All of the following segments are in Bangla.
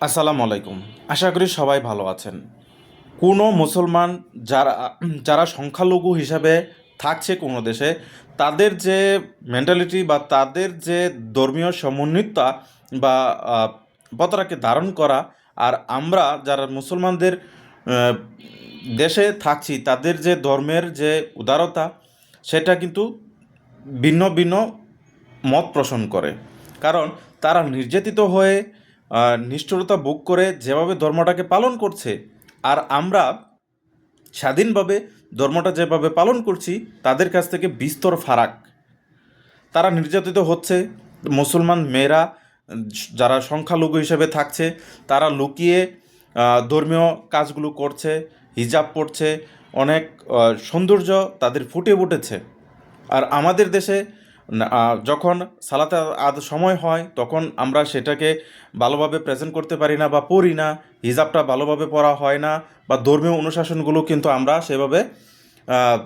আসসালামু আলাইকুম। আশা করি সবাই ভালো আছেন। কোনো মুসলমান যারা যারা সংখ্যালঘু হিসাবে থাকছে কোনো দেশে, তাদের যে মেন্টালিটি বা তাদের যে ধর্মীয় সমন্বিততা বা পতাকাকে ধারণ করা, আর আমরা যারা মুসলমানদের আহ, দেশে থাকছি তাদের যে ধর্মের যে উদারতা, সেটা কিন্তু ভিন্ন ভিন্ন মত পোষণ করে। কারণ তারা নির্যাতিত হয়ে নিষ্ঠুরতা ভোগ করে যেভাবে ধর্মটাকে পালন করছে, আর আমরা স্বাধীনভাবে ধর্মটা যেভাবে পালন করছি, তাদের কাছ থেকে বিস্তর ফারাক। তারা নির্যাতিত হচ্ছে। মুসলমান মেয়েরা যারা সংখ্যালঘু হিসেবে থাকছে, তারা লুকিয়ে ধর্মীয় কাজগুলো করছে, হিজাব পড়ছে, অনেক সৌন্দর্য তাদের ফুটে উঠেছে। আর আমাদের দেশে যখন সালাতে সময় হয়, তখন আমরা সেটাকে ভালোভাবে প্রেজেন্ট করতে পারি না বা পড়ি না, হিজাবটা ভালোভাবে পড়া হয় না, বা ধর্মীয় অনুশাসনগুলো কিন্তু আমরা সেভাবে আহ,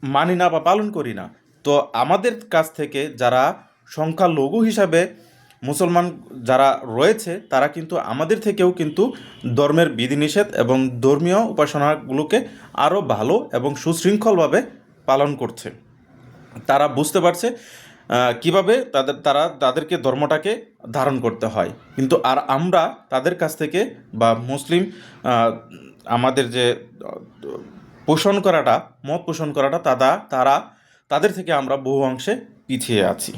মানি না বা পালন করি না। তো আমাদের কাছ থেকে যারা সংখ্যালঘু হিসাবে মুসলমান যারা রয়েছে, তারা কিন্তু আমাদের থেকেও কিন্তু ধর্মের বিধিনিষেধ এবং ধর্মীয় উপাসনাগুলোকে আরও ভালো এবং সুশৃঙ্খলভাবে পালন করছে। তারা বুঝতে পারছে কিভাবে তাদেরকে ধর্মটাকে ধারণ করতে হয়। কিন্তু আর আমরা তাদের কাছ থেকে বা মুসলিম আহ, আমাদের যে পোষণ করাটা, মত পোষণ করাটা, তারা তাদের থেকে আমরা বহু অংশে পিছিয়ে আছি।